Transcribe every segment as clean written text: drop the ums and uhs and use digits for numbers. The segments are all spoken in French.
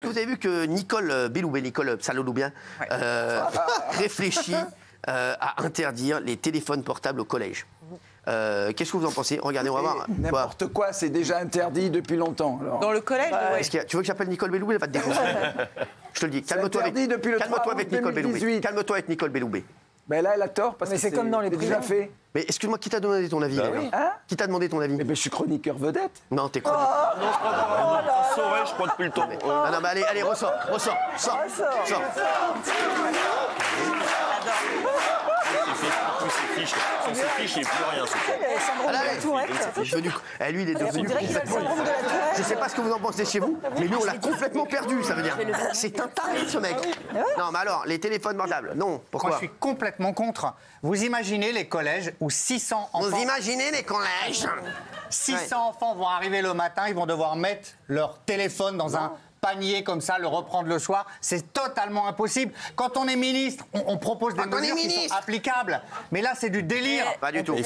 que vous avez vu que Nicole Belloubet, Nicole Saloloubien, réfléchit à interdire les téléphones portables au collège? Qu'est-ce que vous en pensez? Regardez, on va voir. N'importe quoi, c'est déjà interdit depuis longtemps. Alors. Dans le collège, Tu veux que j'appelle Nicole Belloubet? Elle va te défoncer. Je te le dis. Calme-toi avec Nicole Belloubet. Calme-toi avec Nicole Belloubet. Ben là, elle a tort parce que c'est comme dans les déjà fait. Mais excuse-moi, qui t'a demandé ton avis? oui. Hein? Qui t'a demandé ton avis? Mais ben, je suis chroniqueur vedette. Non, t'es chroniqueur. Non, je crois pas. Ça saurait, je crois, depuis le temps. Non, mais allez, ressors. Sors. Tous ces fiches, sans ces fiches, il n'y a plus rien. Lui, il est devenu complètement... Je sais pas ce que vous en pensez chez vous, mais nous, on l'a complètement perdu, ça veut dire. C'est un taré, ce mec. Non, mais alors, les téléphones portables, non. Pourquoi? Moi, je suis complètement contre. Vous imaginez les collèges où 600 enfants... Vous imaginez les collèges? 600 enfants vont arriver le matin, ils vont devoir mettre leur téléphone dans un panier comme ça, le reprendre le soir. C'est totalement impossible. Quand on est ministre, on propose des mesures qui sont applicables. Mais là, c'est du délire. Pas du tout. Moi,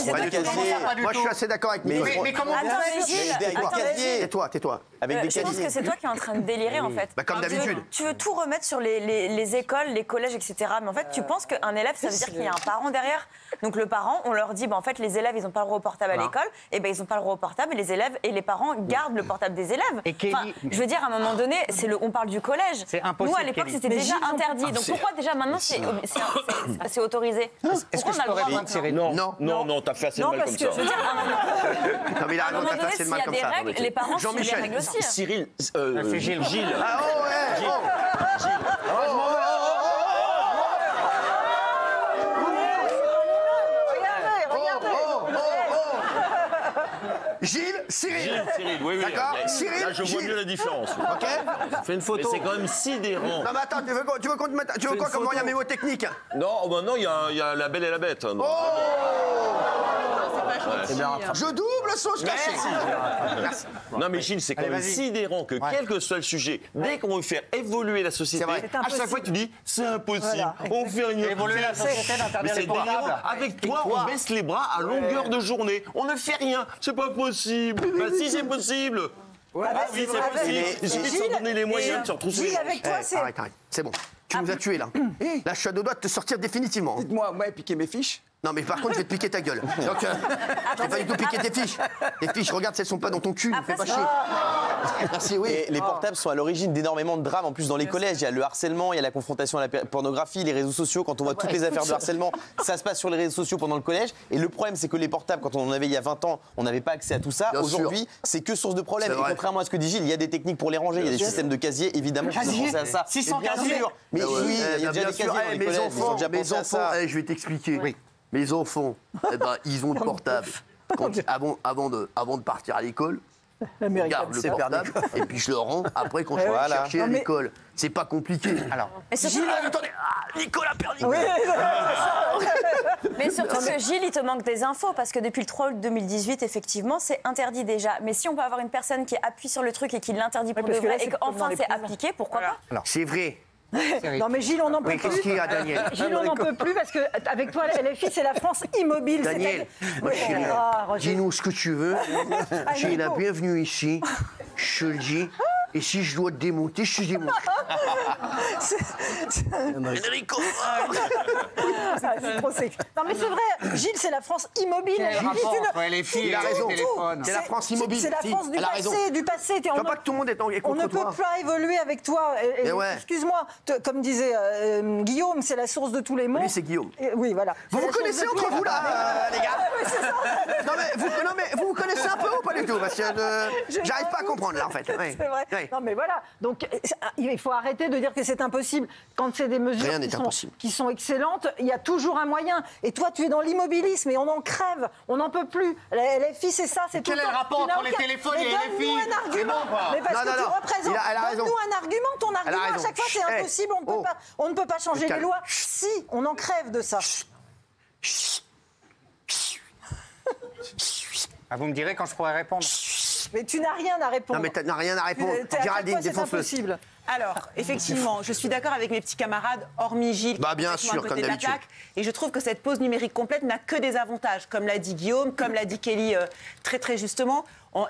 je suis assez d'accord avec Nicole. Mais comment vous faites? Tais-toi. Avec des je pense que c'est toi qui es en train de délirer, en fait. Comme d'habitude. Tu veux tout remettre sur les écoles, les collèges, etc. Mais en fait, tu penses qu'un élève, ça veut dire qu'il y a un parent derrière. Donc le parent, on leur dit, en fait, les élèves, ils n'ont pas le droit au portable à l'école. Et ben ils n'ont pas le droit au portable. Et les élèves et les parents gardent le portable des élèves. Enfin, je veux dire, à un moment donné, on parle du collège. C'est impossible. Nous, à l'époque, c'était déjà interdit. Donc pourquoi déjà maintenant c'est autorisé? Est-ce que je peux répondre, Cyril? Non, t'as fait assez de mal comme ça. Je veux dire, à un moment donné, à un moment donné, s'il y a des règles, les parents suivent les règles aussi. Cyril, c'est Gilles. Ah ouais. Gilles, Cyril, oui. D'accord, Cyril, là, je vois mieux la différence. Ok. Fais une photo. Mais c'est quand même sidérant. Non, mais attends, tu veux quoi comme moyen mémotechnique? Non, maintenant, il y a la belle et la bête. Je double sauce cachée. Merci. Non, mais Gilles, c'est quand même sidérant que quel que soit le sujet, dès qu'on veut faire évoluer la société, à chaque fois tu dis c'est impossible, on fait rien. Évoluer la société, d'interdire les portables. Avec toi, on baisse les bras à longueur de journée. On ne fait rien. C'est pas possible. Bah si, c'est possible. Oui, c'est possible. Il suffit de s'en donner les moyens de se retrouver. Gilles, avec toi, c'est... Arrête. C'est bon. Tu nous as tués, là. Là, je suis à deux doigts de te sortir définitivement. Dites-moi, moi, piquer mes fiches. Non, mais par contre, je vais te piquer ta gueule. Donc, je vais pas du tout piquer tes fiches. Tes fiches, regarde si elles sont pas dans ton cul. Ne fais pas chier. Merci, oui. Et les portables sont à l'origine d'énormément de drames. En plus, dans les collèges, il y a le harcèlement, il y a la confrontation à la pornographie, les réseaux sociaux. Quand on voit toutes les affaires de harcèlement, ça se passe sur les réseaux sociaux pendant le collège. Et le problème, c'est que les portables, quand on en avait il y a 20 ans, on n'avait pas accès à tout ça. Aujourd'hui, c'est que source de problèmes. Et contrairement à ce que dit Gilles, il y a des techniques pour les ranger. Il y a des systèmes de casiers, évidemment, qui sont pensés à ça. 600 casiers. Mais oui, il y a déjà des casiers dans les collèges. Ils ont déjà pensé à ça. Je vais t'expliquer. Mes enfants, ils ont le portable. Avant de partir à l'école, je garde le portable et puis je le rends après quand je vais chercher à l'école. C'est pas compliqué. Alors, Gilles, attendez, Nicole a perdu. Mais surtout que Gilles, il te manque des infos parce que depuis le 3 août 2018, effectivement, c'est interdit déjà. Mais si on peut avoir une personne qui appuie sur le truc et qui l'interdit pour de vrai et qu'enfin c'est appliqué, pourquoi pas? C'est vrai. Non mais Gilles, on n'en peut plus. Qu'est-ce qu'il y a, Daniel? Gilles, on n'en peut plus parce qu'avec toi, LFI, c'est la France immobile. Daniel, ma chérie, dis-nous ce que tu veux. Tu es la bienvenue ici. Je te le dis. Et si je dois te démonter, je te démonte. Enrico. Non mais c'est vrai, Gilles, c'est la France immobile. Il a raison. C'est la France immobile. C'est la France du passé. Tu vois pas que tout le monde est contre toi. On ne peut pas évoluer avec toi. Excuse-moi, comme disait Guillaume, c'est la source de tous les maux. Lui, c'est Guillaume. Oui, voilà. Vous vous connaissez entre vous, là, les gars? Non, mais vous vous connaissez un peu ou pas du tout? Parce que j'arrive pas à comprendre, là, en fait. C'est vrai. Non, mais voilà. Donc, il faut arrêter de dire que c'est impossible. Quand c'est des mesures qui sont excellentes, il y a toujours un moyen. Et toi, tu es dans l'immobilisme et on en crève. On n'en peut plus. La LFI, c'est ça. C'est quel est le rapport entre les téléphones et les LFI? Donne-nous un argument. Mais parce que tu représentes. Donne-nous un argument. Ton argument, à chaque fois, c'est impossible. On ne peut pas changer les lois. Si, on en crève de ça. Vous me direz quand je pourrai répondre. Mais tu n'as rien à répondre. Non, mais tu n'as rien à répondre. Géraldine, défonce-le. Alors, effectivement, je suis d'accord avec mes petits camarades, hormis Gilles, bah, bien sûr, comme d'habitude. Et je trouve que cette pause numérique complète n'a que des avantages, comme l'a dit Guillaume, comme l'a dit Kelly très très justement.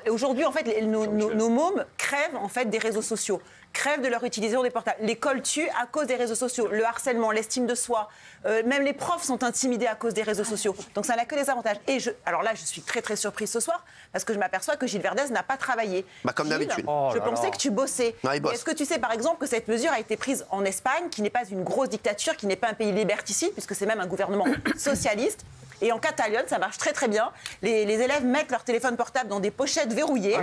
Aujourd'hui, en fait, nos mômes crèvent en fait des réseaux sociaux. crèvent de leur utilisation des portables. L'école tue à cause des réseaux sociaux. Le harcèlement, l'estime de soi, même les profs sont intimidés à cause des réseaux sociaux. Donc ça n'a que des avantages. Et alors là, je suis très très surprise ce soir parce que je m'aperçois que Gilles Verdez n'a pas travaillé. Comme d'habitude. Je pensais que tu bossais. Est-ce que tu sais par exemple que cette mesure a été prise en Espagne, qui n'est pas une grosse dictature, qui n'est pas un pays liberticide, puisque c'est même un gouvernement socialiste. Et en Catalogne, ça marche très très bien. Les élèves mettent leur téléphone portable dans des pochettes verrouillées.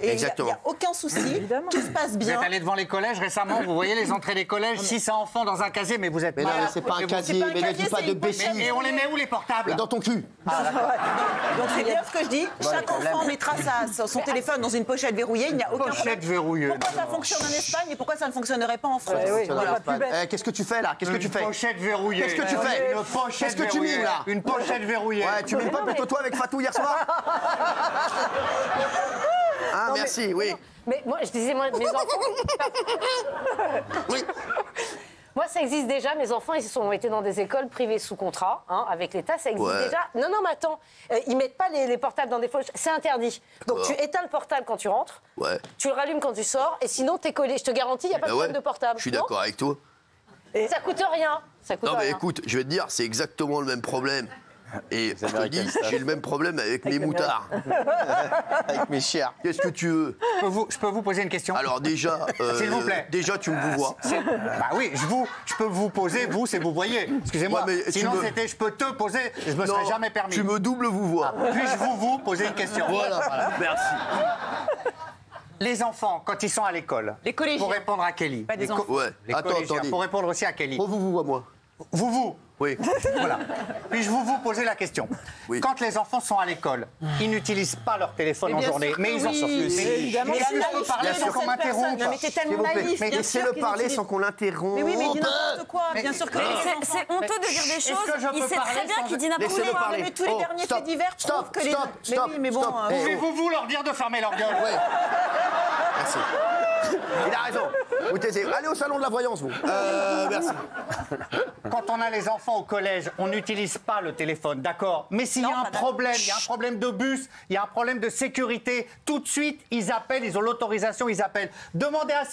Et il n'y a aucun souci. Tout se passe bien. Vous êtes allé devant les collèges récemment, vous voyez les entrées des collèges, 600 enfants dans un casier, mais vous êtes pas... Mais non, c'est pas un casier, mais ne dis pas de bêtises. Et on les met où les portables? Dans ton cul. Donc c'est bien ce que je dis. Chaque enfant mettra son téléphone dans une pochette verrouillée, il n'y a aucun pochette verrouillée. Pourquoi ça fonctionne en Espagne et pourquoi ça ne fonctionnerait pas en France? Qu'est-ce que tu fais là? Qu'est-ce que tu fais? Une pochette verrouillée. Qu'est-ce que tu fais? Qu'est-ce que tu mimes là? Une pochette verrouillée. Tu mimes pas plutôt toi avec Fatou hier soir? Ah, merci, oui. Mais moi, je disais, mes enfants... Oui. Moi, ça existe déjà. Mes enfants, ils ont été dans des écoles privées sous contrat, avec l'État. Ça existe déjà. Non, mais attends. Ils mettent pas les portables dans des poches. C'est interdit. Donc, tu éteins le portable quand tu rentres. Tu le rallumes quand tu sors. Et sinon, t'es collé. Je te garantis, il n'y a pas de problème de portable. Je suis d'accord avec toi. Et ça coûte rien. Non, mais écoute, je vais te dire, c'est exactement le même problème. Et je te dis, j'ai le même problème avec mes moutards. Avec mes chairs. Qu'est-ce que tu veux? Je peux vous poser une question? Alors déjà, s'il vous plaît. Déjà tu me vous vois. Bah oui, je peux vous poser, vous, c'est vous voyez. Excusez-moi. Sinon c'était je peux te poser, je me serais jamais permis. Tu me doubles vous vois. Puis-je vous poser une question? Voilà. Merci. Les enfants, quand ils sont à l'école, pour répondre à Kelly. Pas des enfants. Les collégiens, pour répondre aussi à Kelly. Vous vois moi. Vous. Oui. Voilà. Puis-je vous poser la question? Oui. Quand les enfants sont à l'école, ils n'utilisent pas leur téléphone en journée, mais ils en sortent. Évidemment. Mais si on peut parler sans qu'on m'interrompe. Non, mais t'es tellement naïf. Mais laissez-le parler sans qu'on l'interrompe. Mais oui, mais il dit n'importe quoi. Bien sûr que c'est honteux de dire des choses. Il sait très bien qu'il dit n'importe quoi. Mais tous les derniers faits divers prouvent que les... Stop. Mais bon... Pouvez-vous leur dire de fermer leur gueule? Oui. Merci. Il a raison. Vous taisez. Allez au salon de la voyance, vous. Merci. Quand on a les enfants au collège, on n'utilise pas le téléphone, d'accord. Mais s'il y a un problème, il y a un problème de bus, il y a un problème de sécurité, tout de suite, ils appellent, ils ont l'autorisation, ils appellent. Demandez à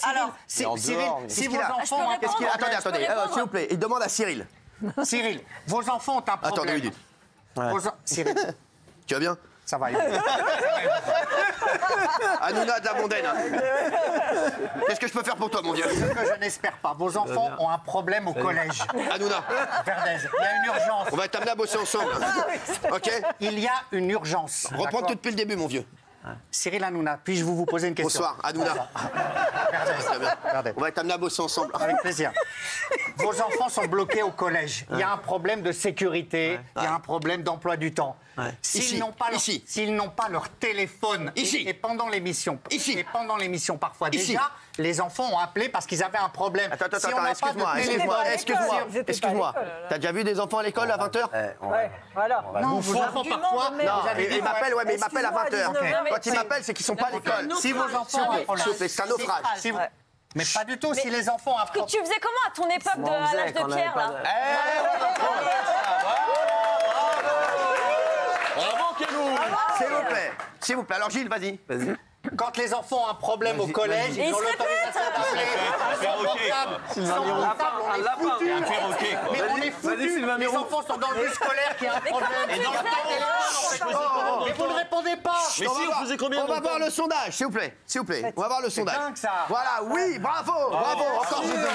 Cyril. Cyril, si vos enfants... Attendez, s'il vous plaît, il demande à Cyril. Cyril, vos enfants ont un problème. Attendez une minute. Cyril. Tu vas bien? Ça va. Hanouna de la mondaine. Qu'est-ce que je peux faire pour toi, mon vieux? Ce que je n'espère pas. Vos enfants ont un problème au collège. Hanouna. Verdez, il y a une urgence. On va t'amener à bosser ensemble. OK? Il y a une urgence. Reprends tout depuis le début, mon vieux. Cyril Hanouna, puis-je vous poser une question? Bonsoir, Hanouna. On va t'amener à bosser ensemble. Avec plaisir. Vos enfants sont bloqués au collège. Il y a un problème de sécurité, il y a un problème d'emploi du temps. S'ils n'ont pas leur téléphone et pendant l'émission, parfois déjà, les enfants ont appelé parce qu'ils avaient un problème. Excuse-moi. T'as déjà vu des enfants à l'école à 20h? Ouais, voilà. Non, vos enfants parfois. Ils m'appellent à 20h. Quand ils m'appellent, c'est qu'ils sont pas à l'école. Si vos enfants ont un problème, c'est un naufrage. Mais pas du tout, si les enfants ont un problème. Tu faisais comment à ton époque à l'âge de Pierre, là? Bravo, Kénou. S'il vous plaît. Alors Gilles, vas-y. Quand les enfants ont un problème au collège, ils ont l'autorisation d'appeler. Mais on est foutus. Les enfants sont dans le bus scolaire qui a un problème. Mais vous ne répondez pas. Mais si, on faisait combien? On va voir le sondage, s'il vous plaît. On va voir le sondage. C'est dingue, ça. Voilà, oui, bravo. Encore vous deux.